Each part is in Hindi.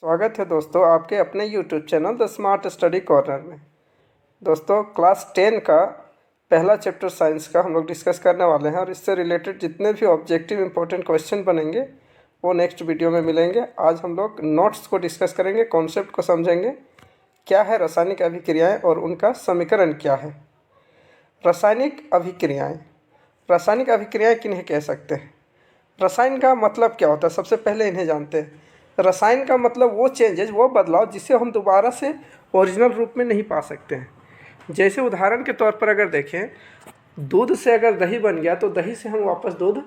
स्वागत है दोस्तों आपके अपने YouTube channel the smart study corner में। दोस्तों क्लास 10 का पहला चैप्टर साइंस का हम लोग डिस्कस करने वाले हैं और इससे रिलेटेड जितने भी ऑब्जेक्टिव इंपॉर्टेंट क्वेश्चन बनेंगे वो नेक्स्ट वीडियो में मिलेंगे। आज हम लोग नोट्स को डिस्कस करेंगे, कॉन्सेप्ट को समझेंगे, क्या है रासायनिक अभिक्रियाएँ और उनका समीकरण क्या है। रासायनिक अभिक्रियाएँ किन्हें कह सकते हैं? रसायन का मतलब क्या होता है, सबसे पहले इन्हें जानते हैं। रसायन का मतलब वो चेंजेस, वो बदलाव जिसे हम दोबारा से ओरिजिनल रूप में नहीं पा सकते हैं। जैसे उदाहरण के तौर पर अगर देखें, दूध से अगर दही बन गया तो दही से हम वापस दूध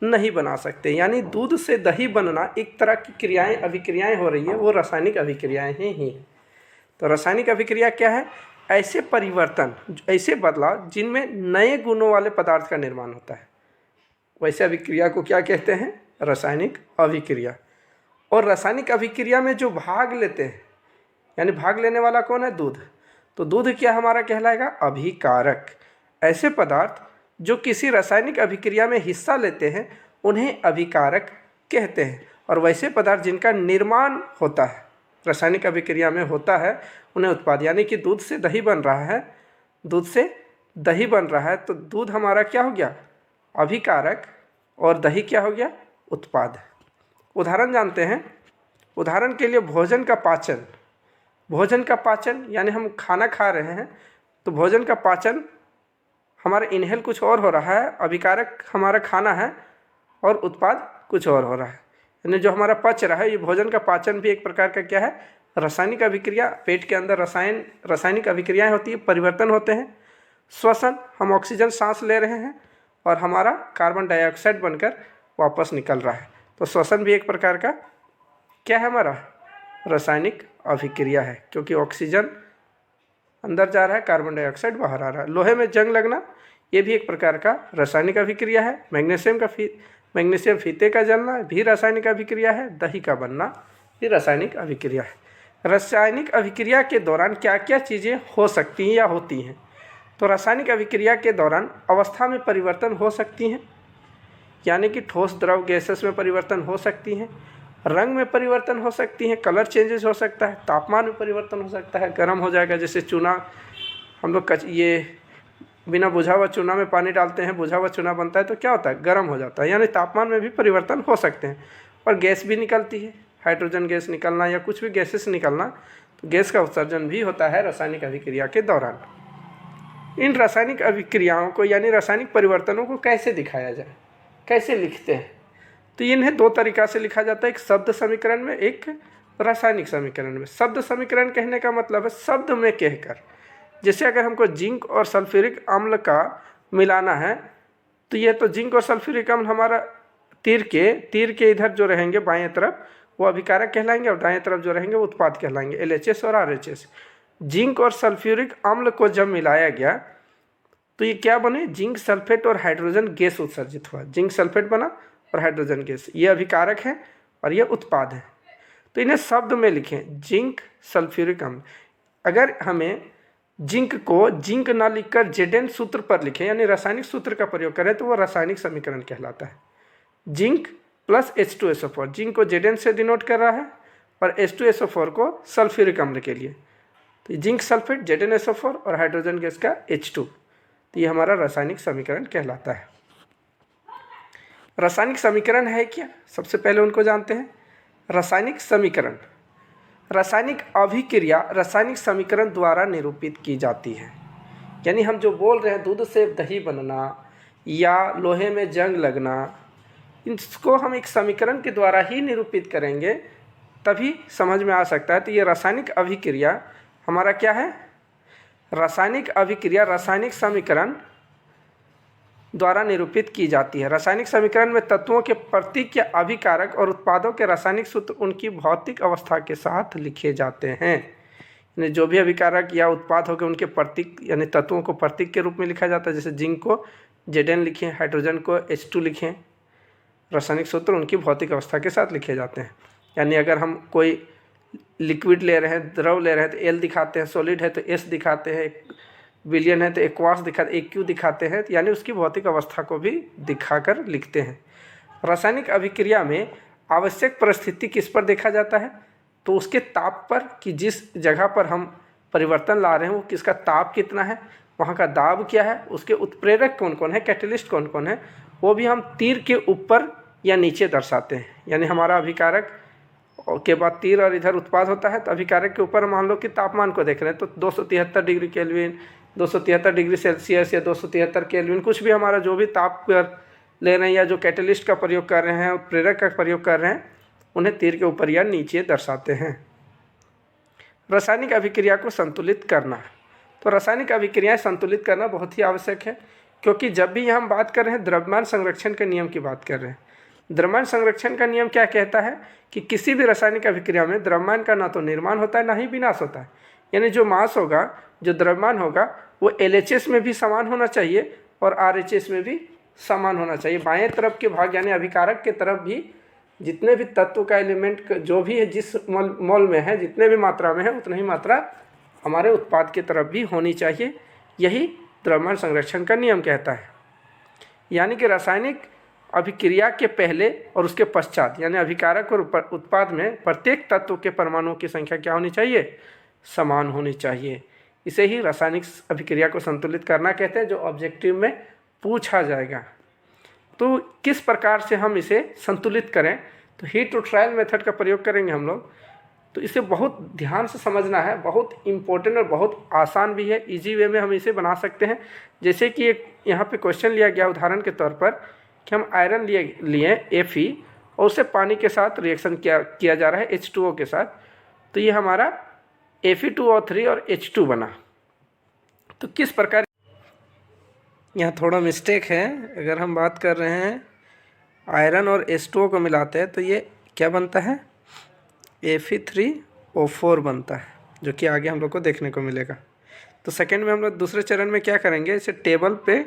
नहीं बना सकते, यानी दूध से दही बनना एक तरह की क्रियाएं, अभिक्रियाएं हो रही है, वो रासायनिक अभिक्रियाएं ही हैं। तो रासायनिक अभिक्रिया क्या है? ऐसे परिवर्तन, ऐसे बदलाव जिनमें नए गुणों वाले पदार्थ का निर्माण होता है, वैसे अभिक्रिया को क्या कहते हैं? रासायनिक अभिक्रिया। और रासायनिक अभिक्रिया में जो भाग लेते हैं, यानी भाग लेने वाला कौन है? दूध। तो दूध क्या हमारा कहलाएगा? अभिकारक। ऐसे पदार्थ जो किसी रासायनिक अभिक्रिया में हिस्सा लेते हैं उन्हें अभिकारक कहते हैं। और वैसे पदार्थ जिनका निर्माण होता है, रासायनिक अभिक्रिया में होता है, उन्हें उत्पाद। यानी कि दूध से दही बन रहा है, दूध से दही बन रहा है तो दूध हमारा क्या हो गया? अभिकारक। और दही क्या हो गया? उत्पाद। उदाहरण जानते हैं। उदाहरण के लिए भोजन का पाचन। भोजन का पाचन यानी हम खाना खा रहे हैं तो भोजन का पाचन हमारा इनहेल कुछ और हो रहा है, अभिकारक हमारा खाना है और उत्पाद कुछ और हो रहा है। यानी जो हमारा पच रहा है, ये भोजन का पाचन भी एक प्रकार का क्या है? रासायनिक अभिक्रिया। पेट के अंदर रासायनिक अभिक्रियाएँ होती है, परिवर्तन होते हैं। श्वसन, हम ऑक्सीजन सांस ले रहे हैं और हमारा कार्बन डाइऑक्साइड बनकर वापस निकल रहा है, तो श्वसन भी एक प्रकार का क्या है? हमारा रासायनिक अभिक्रिया है, क्योंकि ऑक्सीजन अंदर जा रहा है, कार्बन डाइऑक्साइड बाहर आ रहा है। लोहे में जंग लगना, ये भी एक प्रकार का रासायनिक अभिक्रिया है। मैग्नीशियम फीते का जलना भी रासायनिक अभिक्रिया है। दही का बनना भी रासायनिक अभिक्रिया है। रासायनिक अभिक्रिया के दौरान क्या क्या चीज़ें हो सकती हैं या होती हैं? तो रासायनिक अभिक्रिया के दौरान अवस्था में परिवर्तन हो सकती हैं, यानी कि ठोस द्रव गैसेस में परिवर्तन हो सकती हैं, रंग में परिवर्तन हो सकती हैं, कलर चेंजेस हो सकता है, तापमान में परिवर्तन हो सकता है, गर्म हो जाएगा। जैसे चूना, हम लोग ये बिना बुझा हुआ चूना में पानी डालते हैं, बुझा हुआ चूना बनता है तो क्या होता है? गर्म हो जाता है। यानी तापमान में भी परिवर्तन हो सकते हैं। और गैस भी निकलती है, हाइड्रोजन गैस निकलना या कुछ भी गैसेस निकलना, तो गैस का उत्सर्जन भी होता है रासायनिक अभिक्रिया के दौरान। इन रासायनिक अभिक्रियाओं को यानी रासायनिक परिवर्तनों को कैसे दिखाया जाए, कैसे लिखते हैं? तो इन्हें दो तरीक़ा से लिखा जाता है, एक शब्द समीकरण में, एक रासायनिक समीकरण में। शब्द समीकरण कहने का मतलब है शब्द में कहकर। जैसे अगर हमको जिंक और सल्फ्यूरिक अम्ल का मिलाना है तो ये तो जिंक और सल्फ्यूरिक अम्ल हमारा तीर के इधर जो रहेंगे बाएं तरफ वो अभिकारक कहलाएंगे और दाएं तरफ जो रहेंगे वो उत्पाद कहलाएंगे, LHS और RHS। जिंक और सल्फ्यूरिक अम्ल को जब मिलाया गया तो ये क्या बने? जिंक सल्फेट और हाइड्रोजन गैस उत्सर्जित हुआ। जिंक सल्फेट बना और हाइड्रोजन गैस, ये अभिकारक है और ये उत्पाद है। तो इन्हें शब्द में लिखें, जिंक सल्फ्यूरिक अम्ल। अगर हमें जिंक को जिंक ना लिखकर Zn सूत्र पर लिखें, यानी रासायनिक सूत्र का प्रयोग करें, तो वो रासायनिक समीकरण कहलाता है। जिंक प्लस H2SO4, जिंक को Zn से डिनोट कर रहा है और H2SO4 को सल्फ्यूरिक अम्ल के लिए, तो जिंक सल्फेट ZnSO4 और हाइड्रोजन गैस का H2, तो ये हमारा रासायनिक समीकरण कहलाता है। रासायनिक समीकरण है क्या? सबसे पहले उनको जानते हैं। रासायनिक समीकरण, रासायनिक अभिक्रिया रासायनिक समीकरण द्वारा निरूपित की जाती है। यानी हम जो बोल रहे हैं, दूध से दही बनना या लोहे में जंग लगना, इसको हम एक समीकरण के द्वारा ही निरूपित करेंगे, तभी समझ में आ सकता है। तो ये रासायनिक अभिक्रिया हमारा क्या है? रासायनिक अभिक्रिया रासायनिक समीकरण द्वारा निरूपित की जाती है। रासायनिक समीकरण में तत्वों के प्रतीक या अभिकारक और उत्पादों के रासायनिक सूत्र उनकी भौतिक अवस्था के साथ लिखे जाते हैं। यानी जो भी अभिकारक या उत्पाद हो गए उनके प्रतीक यानी तत्वों को प्रतीक के रूप में लिखा जाता है। जैसे जिंक को Zn लिखें, हाइड्रोजन को H2 लिखें, रासायनिक सूत्र उनकी भौतिक अवस्था के साथ लिखे जाते हैं। यानी अगर हम कोई लिक्विड ले रहे हैं, द्रव ले रहे हैं, तो L दिखाते हैं, सॉलिड है तो S दिखाते हैं, विलियन है तो एक्वास दिखाते, AQ दिखाते हैं, यानी उसकी भौतिक अवस्था को भी दिखाकर लिखते हैं। रासायनिक अभिक्रिया में आवश्यक परिस्थिति किस पर देखा जाता है? तो उसके ताप पर कि जिस जगह पर हम परिवर्तन ला रहे हैं वो किसका ताप कितना है, वहाँ का दाब क्या है, उसके उत्प्रेरक कौन कौन है, कैटलिस्ट कौन कौन है, वो भी हम तीर के ऊपर या नीचे दर्शाते हैं। यानी हमारा अभिकारक के बाद तीर और इधर उत्पाद होता है, तो अभिकारक के ऊपर मान लो कि तापमान को देख रहे हैं तो 273 डिग्री केल्विन, 273 डिग्री सेल्सियस या 273 केल्विन, कुछ भी हमारा जो भी ताप पर ले रहे हैं या जो कैटलिस्ट का प्रयोग कर रहे हैं, उत्प्रेरक का प्रयोग कर रहे हैं, उन्हें तीर के ऊपर या नीचे दर्शाते हैं। रासायनिक अभिक्रिया को संतुलित करना, तो रासायनिक अभिक्रियाएं संतुलित करना बहुत ही आवश्यक है, क्योंकि जब भी हम बात कर रहे हैं द्रव्यमान संरक्षण के नियम की बात कर रहे हैं। द्रव्यमान संरक्षण का नियम क्या कहता है कि किसी भी रासायनिक अभिक्रिया में द्रव्यमान का ना तो निर्माण होता है ना ही विनाश होता है। यानी जो मास होगा, जो द्रव्यमान होगा, वो LHS में भी समान होना चाहिए और RHS में भी समान होना चाहिए। बाएं तरफ के भाग यानी अभिकारक के तरफ भी जितने भी तत्व का एलिमेंट जो भी है, जिस मोल में है, जितने भी मात्रा में है, उतना ही मात्रा हमारे उत्पाद की तरफ भी होनी चाहिए। यही द्रव्यमान संरक्षण का नियम कहता है। यानी कि रासायनिक अभिक्रिया के पहले और उसके पश्चात यानी अभिकारक और उत्पाद में प्रत्येक तत्व के परमाणुओं की संख्या क्या होनी चाहिए, समान होनी चाहिए। इसे ही रासायनिक अभिक्रिया को संतुलित करना कहते हैं, जो ऑब्जेक्टिव में पूछा जाएगा। तो किस प्रकार से हम इसे संतुलित करें, तो हीट टू ट्रायल मेथड का प्रयोग करेंगे हम लोग। तो इसे बहुत ध्यान से समझना है, बहुत इम्पोर्टेंट और बहुत आसान भी है, इजी वे में हम इसे बना सकते हैं। जैसे कि एक यहाँ पे क्वेश्चन लिया गया उदाहरण के तौर पर कि हम आयरन लिए Fe और उसे पानी के साथ रिएक्शन किया जा रहा है H2O के साथ। तो ये हमारा Fe2O3 और H2 बना। तो किस प्रकार, यहाँ थोड़ा मिस्टेक है, अगर हम बात कर रहे हैं आयरन और H2O को मिलाते हैं तो ये क्या बनता है, Fe3O4 बनता है, जो कि आगे हम लोग को देखने को मिलेगा। तो सेकंड में हम लोग दूसरे चरण में क्या करेंगे, इसे टेबल पे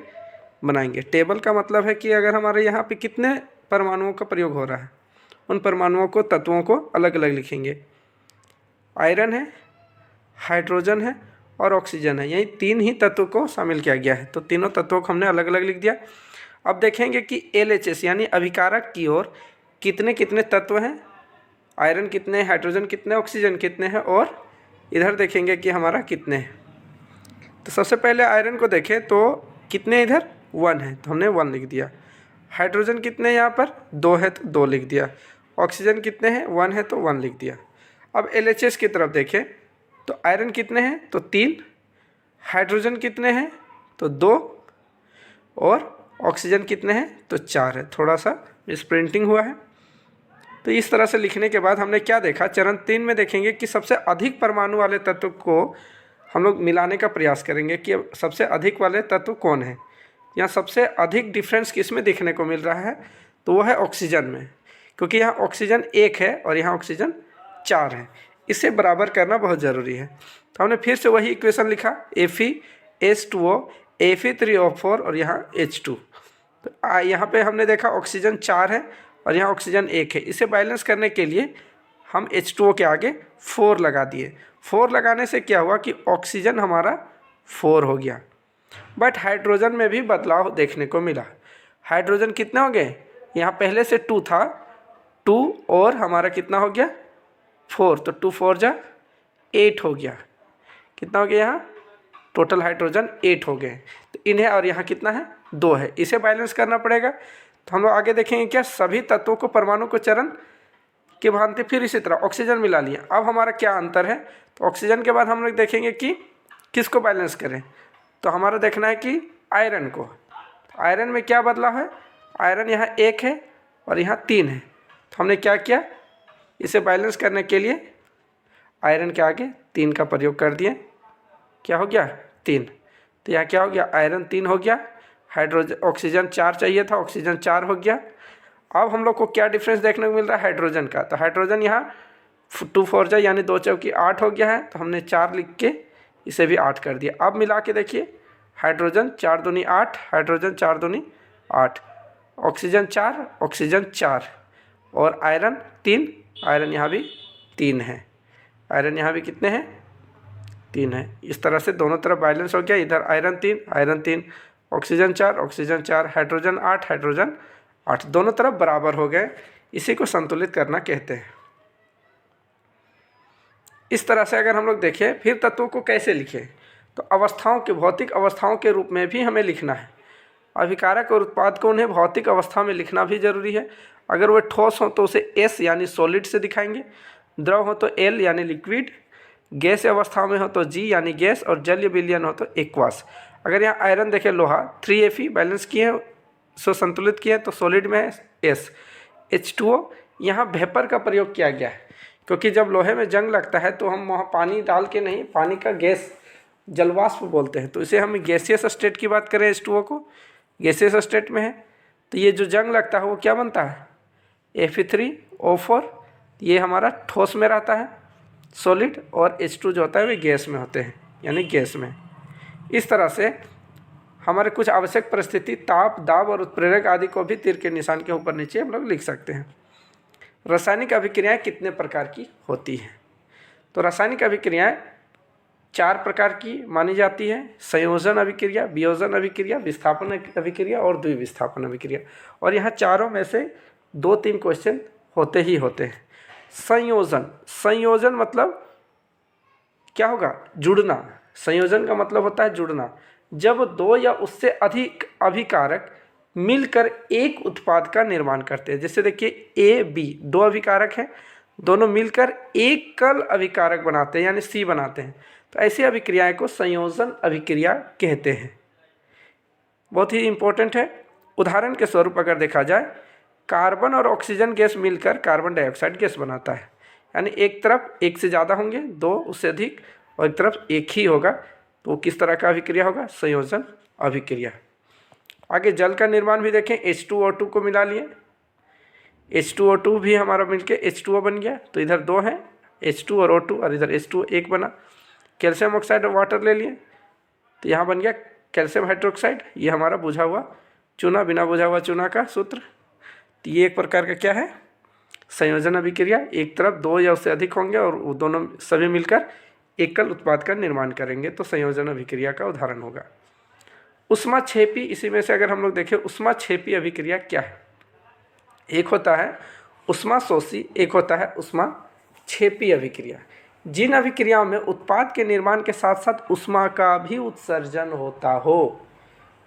बनाएंगे। टेबल का मतलब है कि अगर हमारे यहाँ पे कितने परमाणुओं का प्रयोग हो रहा है, उन परमाणुओं को, तत्वों को अलग अलग लिखेंगे। आयरन है, हाइड्रोजन है और ऑक्सीजन है, यही तीन ही तत्व को शामिल किया गया है। तो तीनों तत्वों को हमने अलग अलग लिख दिया। अब देखेंगे कि LHS यानी अभिकारक की ओर कितने कितने तत्व हैं, आयरन कितने, हाइड्रोजन कितने, ऑक्सीजन कितने हैं, और इधर देखेंगे कि हमारा कितने हैं। तो सबसे पहले आयरन को देखें तो कितने, इधर 1 है तो हमने 1 लिख दिया। हाइड्रोजन कितने यहाँ पर 2 है तो 2 लिख दिया। ऑक्सीजन कितने हैं 1 है तो 1 लिख दिया। अब LHS की तरफ देखें तो आयरन कितने हैं तो 3, हाइड्रोजन कितने हैं तो 2 और ऑक्सीजन कितने हैं तो 4 है। थोड़ा सा मिसप्रिंटिंग हुआ है। तो इस तरह से लिखने के बाद हमने क्या देखा, चरण 3 में देखेंगे कि सबसे अधिक परमाणु वाले तत्व को हम लोग मिलाने का प्रयास करेंगे कि सबसे अधिक वाले तत्व कौन है। यहाँ सबसे अधिक डिफरेंस किस में देखने को मिल रहा है, तो वो है ऑक्सीजन में, क्योंकि यहाँ ऑक्सीजन 1 है और यहाँ ऑक्सीजन 4 है। इसे बराबर करना बहुत ज़रूरी है। तो हमने फिर से वही इक्वेशन लिखा, Fe2O, Fe3O4 और यहाँ H2। तो यहाँ पे हमने देखा ऑक्सीजन 4 है और यहाँ ऑक्सीजन 1 है। इसे बैलेंस करने के लिए हम H2O के आगे 4 लगा दिए। 4 लगाने से क्या हुआ कि ऑक्सीजन हमारा 4 हो गया। बट हाइड्रोजन में भी बदलाव देखने को मिला। हाइड्रोजन कितने हो गए, यहाँ पहले से 2 था, 2 और हमारा कितना हो गया 4, तो 2 4 जा 8 हो गया। कितना हो गया, यहाँ टोटल हाइड्रोजन 8 हो गए। तो इन्हें और यहाँ कितना है 2 है, इसे बैलेंस करना पड़ेगा। तो हम लोग आगे देखेंगे क्या, सभी तत्वों को परमाणु को चरण के भांति फिर इसी तरह ऑक्सीजन मिला लिया। अब हमारा क्या अंतर है, तो ऑक्सीजन के बाद हम लोग देखेंगे कि किसको बैलेंस करें। तो हमारा देखना है कि आयरन को। आयरन में क्या बदलाव है, आयरन यहाँ 1 है और यहाँ 3 है। तो हमने क्या किया, इसे बैलेंस करने के लिए आयरन के आगे 3 का प्रयोग कर दिए। क्या हो गया 3। तो यहाँ क्या हो गया, आयरन 3 हो गया, हाइड्रोजन ऑक्सीजन 4 चाहिए था, ऑक्सीजन 4 हो गया। अब हम लोग को क्या डिफरेंस देखने को मिल रहा है हाइड्रोजन का, तो हाइड्रोजन यहाँ 2 4 जा यानी 2 चौकी 8 हो गया है। तो हमने 4 लिख के इसे भी 8 कर दिया। अब मिला के देखिए, हाइड्रोजन 4 दूनी 8, हाइड्रोजन 4 दूनी 8, ऑक्सीजन 4, ऑक्सीजन 4 और आयरन 3, आयरन यहाँ भी 3 है, आयरन यहाँ भी कितने हैं 3 है। इस तरह से दोनों तरफ बैलेंस हो गया। इधर iron 3, iron 3, oxygen 4, oxygen 4, hydrogen 8, hydrogen 8, दोनों तरफ बराबर हो गए। इसी को संतुलित करना कहते हैं। इस तरह से अगर हम लोग देखें फिर तत्वों को कैसे लिखें, तो अवस्थाओं के भौतिक अवस्थाओं के रूप में भी हमें लिखना है। अभिकारक और उत्पाद को उन्हें भौतिक अवस्था में लिखना भी जरूरी है। अगर वह ठोस हो तो उसे एस यानी सॉलिड से दिखाएंगे, द्रव हो तो एल यानी लिक्विड, गैस अवस्था में हो तो जी यानी गैस, और जलीय विलयन हो तो एक्वास। अगर यहाँ आयरन देखें, लोहा 3Fe बैलेंस किए हैं, सो संतुलित किए हैं, तो सॉलिड में है एस। H2O यहाँ वेपर का प्रयोग किया गया है, क्योंकि जब लोहे में जंग लगता है तो हम वहाँ पानी डाल के नहीं, पानी का गैस जलवाष्प बोलते हैं, तो इसे हम गैसियस स्टेट की बात करें, H2O को गैसियस स्टेट में है, तो ये जो जंग लगता है वो क्या बनता है, Fe3O4, ये हमारा ठोस में रहता है सॉलिड, और H2 जो होता है वे गैस में होते हैं, यानी गैस में। इस तरह से हमारे कुछ आवश्यक परिस्थिति ताप, दाब और उत्प्रेरक आदि को भी तीर के निशान के ऊपर नीचे हम लोग लिख सकते हैं। रासायनिक अभिक्रियाएं कितने प्रकार की होती हैं, तो रासायनिक अभिक्रियाएं 4 प्रकार की मानी जाती है। संयोजन अभिक्रिया, वियोजन अभिक्रिया, विस्थापन अभिक्रिया और द्विविस्थापन अभिक्रिया। और यहाँ चारों में से 2-3 क्वेश्चन होते ही होते हैं। संयोजन, संयोजन मतलब क्या होगा, जुड़ना। संयोजन का मतलब होता है जुड़ना। जब 2 या उससे अधिक अभिकारक मिलकर एक उत्पाद का निर्माण करते हैं, जैसे देखिए ए बी 2 अभिकारक हैं, दोनों मिलकर एकल अभिकारक बनाते हैं यानी सी बनाते हैं, तो ऐसी अभिक्रियाएं को संयोजन अभिक्रिया कहते हैं। बहुत ही इंपॉर्टेंट है। उदाहरण के स्वरूप अगर देखा जाए, कार्बन और ऑक्सीजन गैस मिलकर कार्बन डाइऑक्साइड गैस बनाता है, यानी एक तरफ एक से ज़्यादा होंगे, 2 उससे अधिक, और एक तरफ एक ही होगा, तो किस तरह का अभिक्रिया होगा, संयोजन अभिक्रिया। आगे जल का निर्माण भी देखें, H2O2 को मिला लिए, H2O2 भी हमारा मिलके H2O बन गया, तो इधर 2 हैं H2 और O2, और इधर H2O 1 बना। कैल्शियम ऑक्साइड और वाटर ले लिए, तो यहाँ बन गया कैल्शियम हाइड्रोक्साइड, ये हमारा बुझा हुआ चूना, बिना बुझा हुआ चूना का सूत्र। तो ये एक प्रकार का क्या है, संयोजन अभिक्रिया। एक तरफ 2 या उससे अधिक होंगे और वो दोनों सभी मिलकर एकल उत्पाद का निर्माण करेंगे, तो संयोजन अभिक्रिया का उदाहरण होगा। ऊष्माक्षेपी, इसी में से अगर हम लोग देखें ऊष्माक्षेपी अभिक्रिया क्या है, एक होता है ऊष्माशोषी, एक होता है ऊष्माक्षेपी अभिक्रिया। जिन अभिक्रियाओं में उत्पाद के निर्माण के साथ साथ ऊष्मा का भी उत्सर्जन होता हो,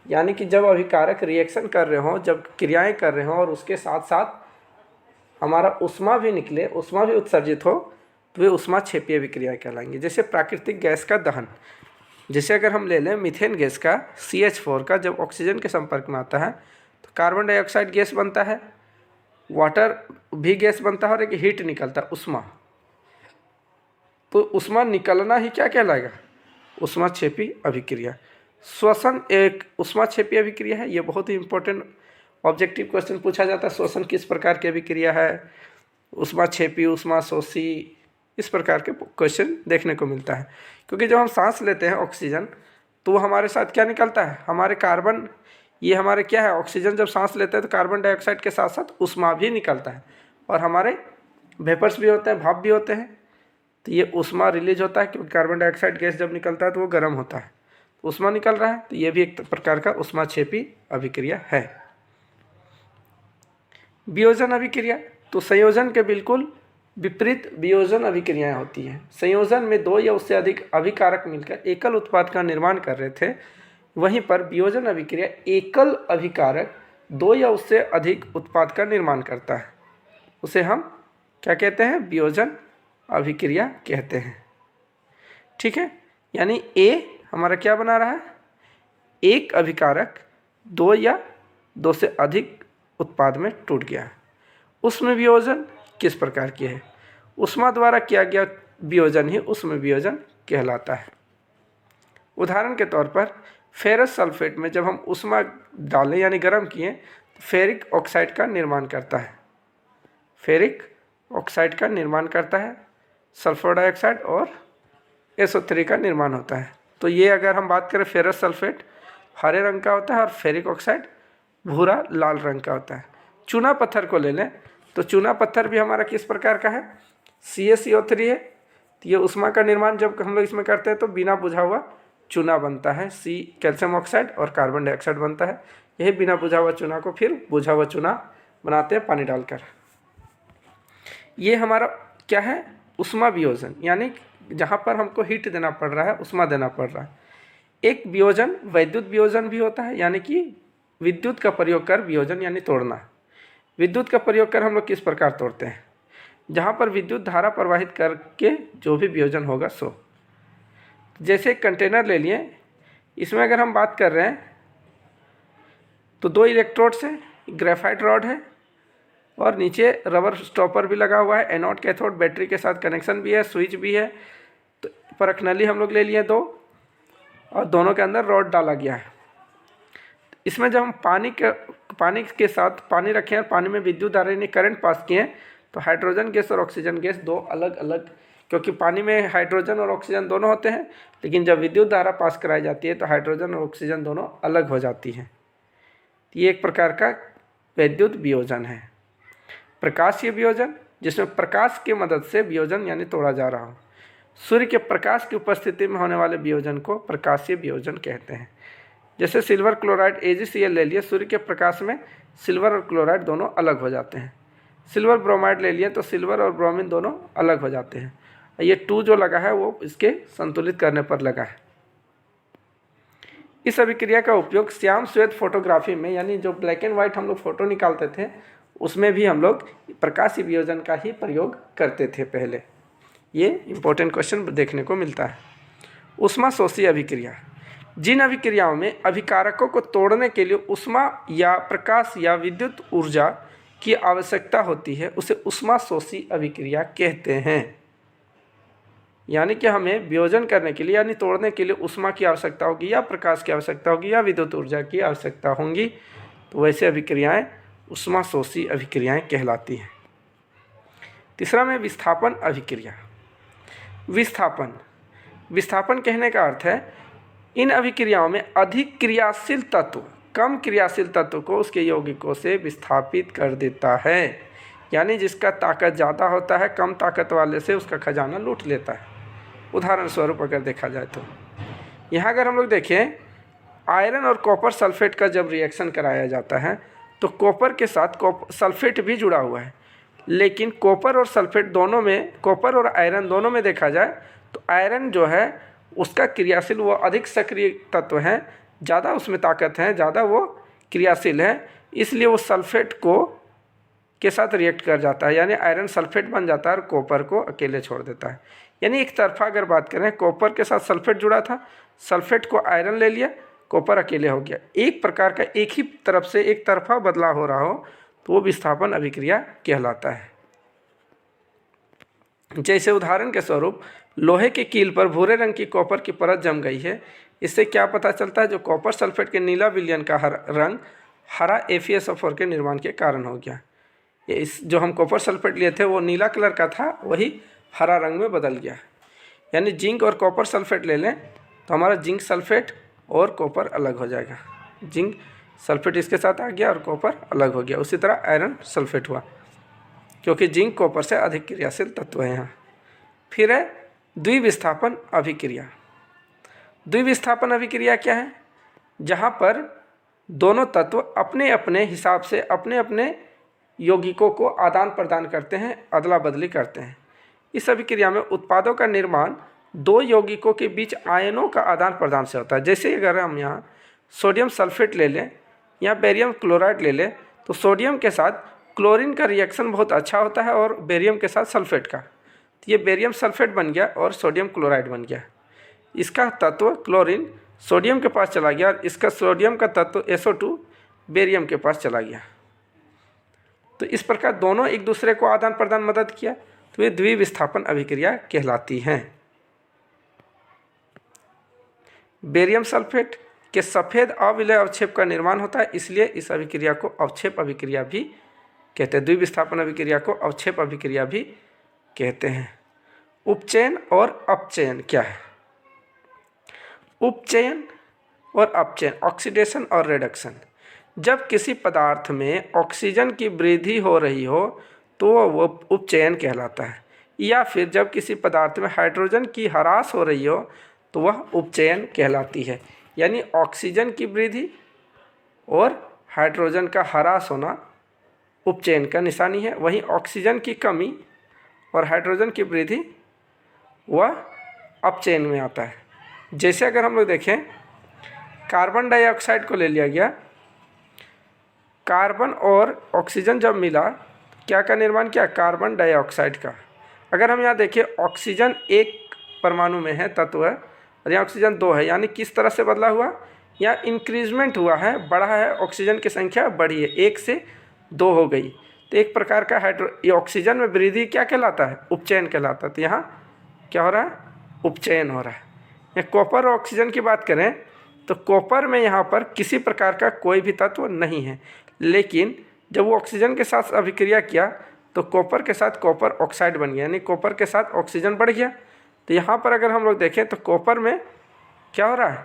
यानी कि जब अभिकारक रिएक्शन कर रहे हों, जब क्रियाएं कर रहे हों और उसके साथ साथ हमारा ऊष्मा भी निकले, ऊष्मा भी उत्सर्जित हो, तो वे ऊष्माक्षेपी अभिक्रिया कहलाएंगे। जैसे प्राकृतिक गैस का दहन, जैसे अगर हम ले लें मीथेन गैस का CH4 का जब ऑक्सीजन के संपर्क में आता है तो कार्बन डाइऑक्साइड गैस बनता है, वाटर भी गैस बनता है, और एक हीट निकलता है ऊष्मा। तो ऊष्मा निकलना ही क्या कहलाएगा, ऊष्माक्षेपी अभिक्रिया। श्वसन एक ऊष्माक्षेपी अभिक्रिया है, ये बहुत ही इंपॉर्टेंट ऑब्जेक्टिव क्वेश्चन पूछा जाता है। श्वसन किस प्रकार की अभिक्रिया है, ऊष्माक्षेपी, ऊष्माशोषी, इस प्रकार के क्वेश्चन देखने को मिलता है। क्योंकि जब हम सांस लेते हैं ऑक्सीजन, तो वो हमारे साथ क्या निकलता है, हमारे कार्बन, ये हमारे क्या है, ऑक्सीजन जब सांस लेते हैं तो कार्बन डाइऑक्साइड के साथ साथ ऊष्मा भी निकलता है, और हमारे वेपर्स भी होते हैं, भाप भी होते हैं, तो ये ऊष्मा रिलीज होता है, क्योंकि कार्बन डाइऑक्साइड गैस जब निकलता है तो वो गर्म होता है, ऊष्मा निकल रहा है, तो ये भी एक प्रकार का ऊष्माक्षेपी अभिक्रिया है। वियोजन अभिक्रिया, तो संयोजन के बिल्कुल विपरीत वियोजन अभिक्रियाएं होती हैं। संयोजन में 2 या उससे अधिक अभिकारक मिलकर एकल उत्पाद का निर्माण कर रहे थे, वहीं पर वियोजन अभिक्रिया एकल अभिकारक 2 या उससे अधिक उत्पाद का निर्माण करता है, उसे हम क्या कहते हैं, वियोजन अभिक्रिया कहते हैं। ठीक है, यानी ए हमारा क्या बना रहा है, एक अभिकारक 2 या 2 से अधिक उत्पाद में टूट गया है। उसमें वियोजन किस प्रकार की है, ऊष्मा द्वारा किया गया वियोजन ही उसमें वियोजन कहलाता है। उदाहरण के तौर पर फेरस सल्फेट में जब हम ऊष्मा डालें यानी गर्म किए, तो फेरिक ऑक्साइड का निर्माण करता है, फेरिक ऑक्साइड का निर्माण करता है, सल्फर डाइऑक्साइड और SO3 का निर्माण होता है। तो ये अगर हम बात करें, फेरस सल्फेट हरे रंग का होता है और फेरिक ऑक्साइड भूरा लाल रंग का होता है। चूना पत्थर को ले लें, तो चूना पत्थर भी हमारा किस प्रकार का है, CaCO3 है, तो ये ऊष्मा का निर्माण जब हम लोग इसमें करते हैं तो बिना बुझा हुआ चूना बनता है, C कैल्शियम ऑक्साइड और कार्बन डाइऑक्साइड बनता है। यही बिना बुझा हुआ चूना को फिर बुझा हुआ चूना बनाते हैं पानी डालकर। ये हमारा क्या है, उष्मा वियोजन, यानी जहाँ पर हमको हीट देना पड़ रहा है, उष्मा देना पड़ रहा है। एक वियोजन वैद्युत वियोजन भी होता है, यानी कि विद्युत का प्रयोग कर वियोजन यानी तोड़ना। विद्युत का प्रयोग कर हम लोग किस प्रकार तोड़ते हैं, जहाँ पर विद्युत धारा प्रवाहित करके जो भी वियोजन होगा सो। जैसे कंटेनर ले लिए, इसमें अगर हम बात कर रहे हैं तो 2 इलेक्ट्रोड्स हैं, ग्रेफाइट रॉड है और नीचे रबर स्टॉपर भी लगा हुआ है, एनोड कैथोड बैटरी के साथ कनेक्शन भी है, स्विच भी है। तो परख नली हम लोग ले लिए 2 और दोनों के अंदर रॉड डाला गया है। इसमें जब हम पानी के साथ पानी रखें और पानी में विद्युत धारा यानी करंट पास किए तो हाइड्रोजन गैस और ऑक्सीजन गैस 2 अलग अलग, क्योंकि पानी में हाइड्रोजन और ऑक्सीजन दोनों होते हैं, लेकिन जब विद्युत धारा पास कराई जाती है तो हाइड्रोजन और ऑक्सीजन दोनों अलग हो जाती हैं। ये एक प्रकार का वैद्युत वियोजन है। प्रकाशीय वियोजन, जिसमें प्रकाश की मदद से वियोजन यानी तोड़ा जा रहा हो। सूर्य के प्रकाश की उपस्थिति में होने वाले वियोजन को प्रकाशीय वियोजन कहते हैं। जैसे सिल्वर क्लोराइड AgCl ले लिए, सूर्य के प्रकाश में सिल्वर और क्लोराइड दोनों अलग हो जाते हैं। सिल्वर ब्रोमाइड ले लिए तो सिल्वर और ब्रोमीन दोनों अलग हो जाते हैं। ये 2 जो लगा है वो इसके संतुलित करने पर लगा है। इस अभिक्रिया का उपयोग श्याम श्वेत फोटोग्राफी में, यानी जो ब्लैक एंड वाइट हम लोग फोटो निकालते थे उसमें भी हम लोग प्रकाशीय वियोजन का ही प्रयोग करते थे पहले। ये इम्पोर्टेंट क्वेश्चन देखने को मिलता है। ऊष्माशोषी अभिक्रिया, जिन अभिक्रियाओं में अभिकारकों को तोड़ने के लिए ऊष्मा या प्रकाश या विद्युत ऊर्जा की आवश्यकता होती है उसे ऊष्माशोषी अभिक्रिया कहते हैं। यानी कि हमें वियोजन करने के लिए यानी तोड़ने के लिए ऊष्मा की आवश्यकता होगी या प्रकाश की आवश्यकता होगी या विद्युत ऊर्जा की आवश्यकता होगी, तो वैसे अभिक्रियाएं ऊष्माशोषी अभिक्रियाएं कहलाती हैं। तीसरा में विस्थापन अभिक्रिया। विस्थापन कहने का अर्थ है इन अभिक्रियाओं में अधिक क्रियाशील तत्व कम क्रियाशील तत्व को उसके यौगिकों से विस्थापित कर देता है। यानी जिसका ताकत ज़्यादा होता है कम ताकत वाले से उसका खजाना लूट लेता है। उदाहरण स्वरूप अगर देखा जाए तो यहाँ अगर हम लोग देखें, आयरन और कॉपर सल्फेट का जब रिएक्शन कराया जाता है तो कॉपर के साथ सल्फेट भी जुड़ा हुआ है, लेकिन कॉपर और सल्फेट दोनों में, कॉपर और आयरन दोनों में देखा जाए तो आयरन जो है उसका क्रियाशील वो अधिक सक्रिय तत्व है, ज़्यादा उसमें ताकत है, ज़्यादा वो क्रियाशील है, इसलिए वो सल्फेट को के साथ रिएक्ट कर जाता है, यानी आयरन सल्फेट बन जाता है और कॉपर को अकेले छोड़ देता है। यानी एक तरफा अगर बात करें, कॉपर के साथ सल्फेट जुड़ा था, सल्फेट को आयरन ले लिया, कॉपर अकेले हो गया। एक प्रकार का एक ही तरफ से एक तरफा बदलाव हो रहा हो तो वो विस्थापन अभिक्रिया कहलाता है। जैसे उदाहरण के स्वरूप लोहे के कील पर भूरे रंग की कॉपर की परत जम गई है। इससे क्या पता चलता है, जो कॉपर सल्फेट के नीला विलयन का रंग हरा FeSO4 के निर्माण के कारण हो गया। इस जो हम कॉपर सल्फेट लिए थे वो नीला कलर का था, वही हरा रंग में बदल गया। यानी जिंक और कॉपर सल्फेट ले लें तो हमारा जिंक सल्फेट और कॉपर अलग हो जाएगा। जिंक सल्फेट इसके साथ आ गया और कॉपर अलग हो गया। उसी तरह आयरन सल्फेट हुआ, क्योंकि जिंक कॉपर से अधिक क्रियाशील तत्व है यहाँ। फिर है द्विविस्थापन अभिक्रिया। द्विविस्थापन अभिक्रिया क्या है, जहाँ पर दोनों तत्व अपने अपने हिसाब से अपने अपने यौगिकों को आदान प्रदान करते हैं, अदला बदली करते हैं। इस अभिक्रिया में उत्पादों का निर्माण 2 यौगिकों के बीच आयनों का आदान प्रदान से होता है। जैसे अगर हम यहाँ सोडियम सल्फेट ले लें या बेरियम क्लोराइड ले लें तो सोडियम के साथ क्लोरीन का रिएक्शन बहुत अच्छा होता है और बेरियम के साथ सल्फेट का, तो ये बेरियम सल्फेट बन गया और सोडियम क्लोराइड बन गया। इसका तत्व क्लोरीन सोडियम के पास चला गया और इसका सोडियम का तत्व SO2 बेरियम के पास चला गया। तो इस प्रकार दोनों एक दूसरे को आदान प्रदान मदद किया, तो ये द्विविस्थापन अभिक्रिया कहलाती हैं। बेरियम सल्फेट के सफ़ेद अविलय अवक्षेप का निर्माण होता है, इसलिए इस अभिक्रिया को अवक्षेप अभिक्रिया भी कहते हैं। द्विविस्थापन अभिक्रिया को अवक्षेप अभिक्रिया भी कहते हैं। उपचयन और अपचयन क्या है? उपचयन और अपचयन, ऑक्सीडेशन और रिडक्शन। जब किसी पदार्थ में ऑक्सीजन की वृद्धि हो रही हो तो वह उपचयन कहलाता है, या फिर जब किसी पदार्थ में हाइड्रोजन की ह्रास हो रही हो तो वह उपचयन कहलाती है। यानी ऑक्सीजन की वृद्धि और हाइड्रोजन का ह्रास होना उपचयन का निशानी है, वहीं ऑक्सीजन की कमी और हाइड्रोजन की वृद्धि वह अप चेन में आता है। जैसे अगर हम लोग देखें कार्बन डाइऑक्साइड को ले लिया गया, कार्बन और ऑक्सीजन जब मिला क्या का निर्माण किया, कार्बन डाइऑक्साइड का। अगर हम यहाँ देखें ऑक्सीजन एक परमाणु में है तत्व है और यहाँ ऑक्सीजन 2 है, यानी किस तरह से बदला हुआ, यहाँ इंक्रीजमेंट हुआ है, बढ़ा है, ऑक्सीजन की संख्या बढ़ी है, 1 से 2 हो गई। तो एक प्रकार का ये ऑक्सीजन में वृद्धि क्या कहलाता है, उपचयन कहलाता है। तो यहाँ क्या हो रहा है, उपचयन हो रहा है। यहाँ कॉपर और ऑक्सीजन की बात करें तो कॉपर में यहाँ पर किसी प्रकार का कोई भी तत्व नहीं है, लेकिन जब वो ऑक्सीजन के साथ अभिक्रिया किया तो कॉपर के साथ कॉपर ऑक्साइड बन गया, यानी कॉपर के साथ ऑक्सीजन बढ़ गया। तो यहाँ पर अगर हम लोग देखें तो कॉपर में क्या हो रहा है,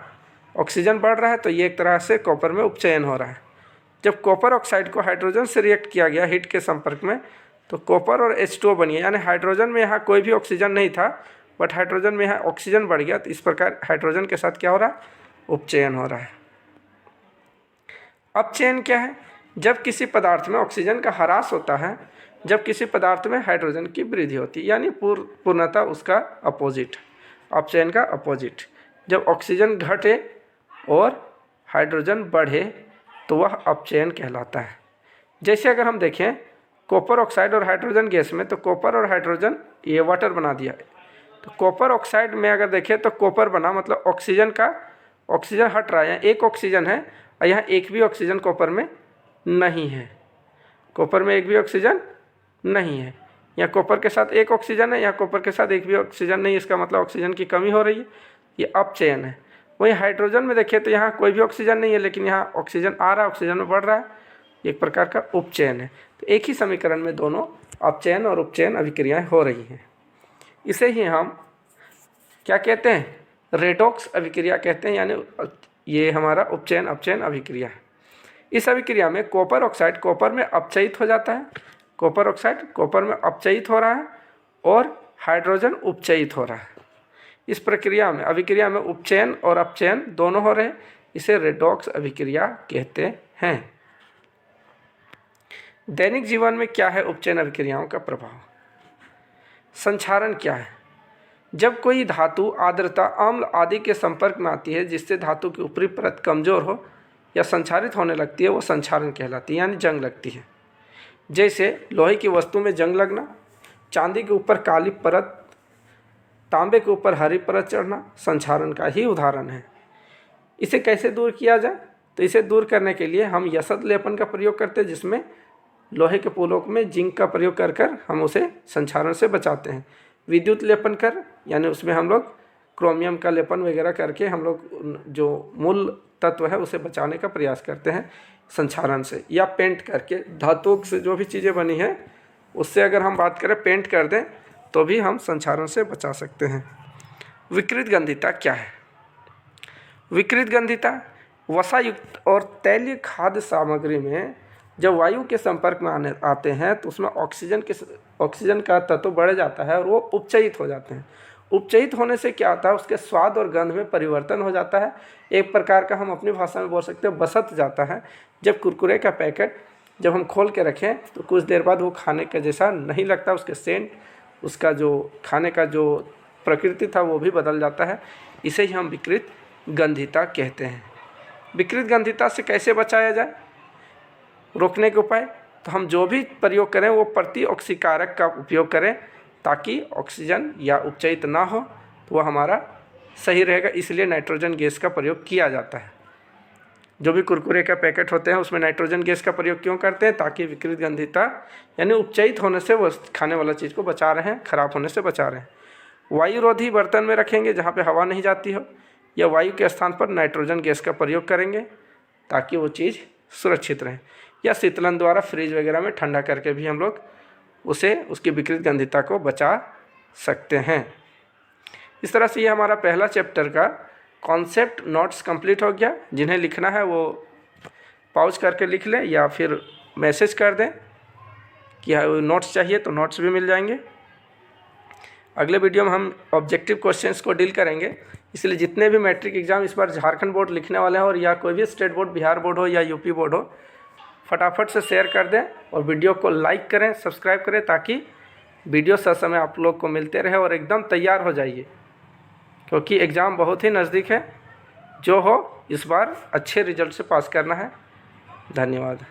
ऑक्सीजन बढ़ रहा है, तो ये एक तरह से कॉपर में उपचयन हो रहा है। जब कॉपर ऑक्साइड को हाइड्रोजन से रिएक्ट किया गया हीट के संपर्क में तो कॉपर और H2O बन गया, यानी हाइड्रोजन में यहाँ कोई भी ऑक्सीजन नहीं था बट हाइड्रोजन में यहाँ ऑक्सीजन बढ़ गया। तो इस प्रकार हाइड्रोजन के साथ क्या हो रहा है, उपचयन हो रहा है। अपचयन क्या है, जब किसी पदार्थ में ऑक्सीजन का ह्रास होता है, जब किसी पदार्थ में हाइड्रोजन की वृद्धि होती है, यानी पूर्णतः उसका अपोजिट, अपचयन का अपोजिट। जब ऑक्सीजन घटे और हाइड्रोजन बढ़े तो वह अपचयन कहलाता है। जैसे अगर हम देखें कॉपर ऑक्साइड और हाइड्रोजन गैस में, तो कॉपर और हाइड्रोजन ये वाटर बना दिया। तो कॉपर ऑक्साइड में अगर देखें तो कॉपर बना, मतलब ऑक्सीजन हट रहा है, यहाँ एक ऑक्सीजन है और यहाँ एक भी ऑक्सीजन कॉपर में नहीं है, कॉपर में एक भी ऑक्सीजन नहीं है। यहाँ कॉपर के साथ एक ऑक्सीजन है, यहाँ कॉपर के साथ एक भी ऑक्सीजन नहीं, इसका मतलब ऑक्सीजन की कमी हो रही है, ये अपचयन है। वहीं हाइड्रोजन में देखें तो यहाँ कोई भी ऑक्सीजन नहीं है, लेकिन यहाँ ऑक्सीजन आ रहा है, ऑक्सीजन में बढ़ रहा है, एक प्रकार का उपचयन है। तो एक ही समीकरण में दोनों अपचयन और उपचयन अभिक्रियाएँ हो रही हैं। इसे ही हम क्या कहते हैं, रेडॉक्स अभिक्रिया कहते हैं, यानी ये हमारा उपचयन अपचयन अभिक्रिया है। इस अभिक्रिया में कॉपर ऑक्साइड कॉपर में अपचयित हो जाता है, कॉपर ऑक्साइड कॉपर में अपचयित हो रहा है और हाइड्रोजन उपचयित हो रहा है। इस प्रक्रिया में अभिक्रिया में उपचयन और अपचयन दोनों हो रहे हैं, इसे रेडॉक्स अभिक्रिया कहते हैं। दैनिक जीवन में क्या है उपचयन अभिक्रियाओं का प्रभाव। संक्षारण क्या है, जब कोई धातु आर्द्रता अम्ल आदि के संपर्क में आती है जिससे धातु की ऊपरी परत कमजोर हो या संक्षारित होने लगती है, वो संक्षारण कहलाती है, यानी जंग लगती है। जैसे लोहे की वस्तु में जंग लगना, चांदी के ऊपर काली परत, तांबे के ऊपर हरी परत चढ़ना संक्षारण का ही उदाहरण है। इसे कैसे दूर किया जाए, तो इसे दूर करने के लिए हम यसद लेपन का प्रयोग करते हैं, जिसमें लोहे के पुलों में जिंक का प्रयोग कर कर हम उसे संक्षारण से बचाते हैं। विद्युत लेपन कर, यानी उसमें हम लोग क्रोमियम का लेपन वगैरह करके हम लोग जो मूल तत्व है उसे बचाने का प्रयास करते हैं संक्षारण से, या पेंट करके धातु से जो भी चीज़ें बनी हैं उससे अगर हम बात करें पेंट कर दें तो भी हम संक्षारण से बचा सकते हैं। विकृत गंधिता क्या है। विकृत गंधिता वसायुक्त और तैलीय खाद्य सामग्री में जब वायु के संपर्क में आते हैं तो उसमें ऑक्सीजन का तत्व बढ़ जाता है और वो उपचयित हो जाते हैं। उपचयित होने से क्या होता है, उसके स्वाद और गंध में परिवर्तन हो जाता है, एक प्रकार का हम अपनी भाषा में बोल सकते हैं बसत जाता है। जब कुरकुरे का पैकेट जब हम खोल के रखें तो कुछ देर बाद वो खाने का जैसा नहीं लगता, उसके सेंट, उसका जो खाने का जो प्रकृति था वो भी बदल जाता है। इसे ही हम विकृत गंधिता कहते हैं। विकृत गंधिता से कैसे बचाया जाए, रोकने के उपाय, तो हम जो भी प्रयोग करें वो प्रति ऑक्सीकारक का उपयोग करें ताकि ऑक्सीजन या उपचयित ना हो, तो वह हमारा सही रहेगा। इसलिए नाइट्रोजन गैस का प्रयोग किया जाता है। जो भी कुरकुरे का पैकेट होते हैं उसमें नाइट्रोजन गैस का प्रयोग क्यों करते हैं, ताकि विकृत गंधिता यानी उपचयित होने से वो खाने वाला चीज़ को बचा रहे हैं, खराब होने से बचा रहे हैं। वायुरोधी बर्तन में रखेंगे जहाँ पे हवा नहीं जाती हो, या वायु के स्थान पर नाइट्रोजन गैस का प्रयोग करेंगे ताकि वो चीज़ सुरक्षित रहे, या शीतलन द्वारा फ्रिज वगैरह में ठंडा करके भी हम लोग उसे उसकी विकृत गंधिता को बचा सकते हैं। इस तरह से ये हमारा पहला चैप्टर का कॉन्सेप्ट नोट्स कंप्लीट हो गया। जिन्हें लिखना है वो पॉज करके लिख लें या फिर मैसेज कर दें कि नोट्स चाहिए तो नोट्स भी मिल जाएंगे। अगले वीडियो में हम ऑब्जेक्टिव क्वेश्चंस को डील करेंगे, इसलिए जितने भी मैट्रिक एग्ज़ाम इस बार झारखंड बोर्ड लिखने वाले हैं और या कोई भी स्टेट बोर्ड, बिहार बोर्ड हो या यूपी बोर्ड हो, फटाफट से शेयर कर दें और वीडियो को लाइक करें, सब्सक्राइब करें ताकि वीडियो समय आप लोग को मिलते रहे और एकदम तैयार हो जाइए, क्योंकि एग्ज़ाम बहुत ही नज़दीक है। जो हो इस बार अच्छे रिजल्ट से पास करना है। धन्यवाद।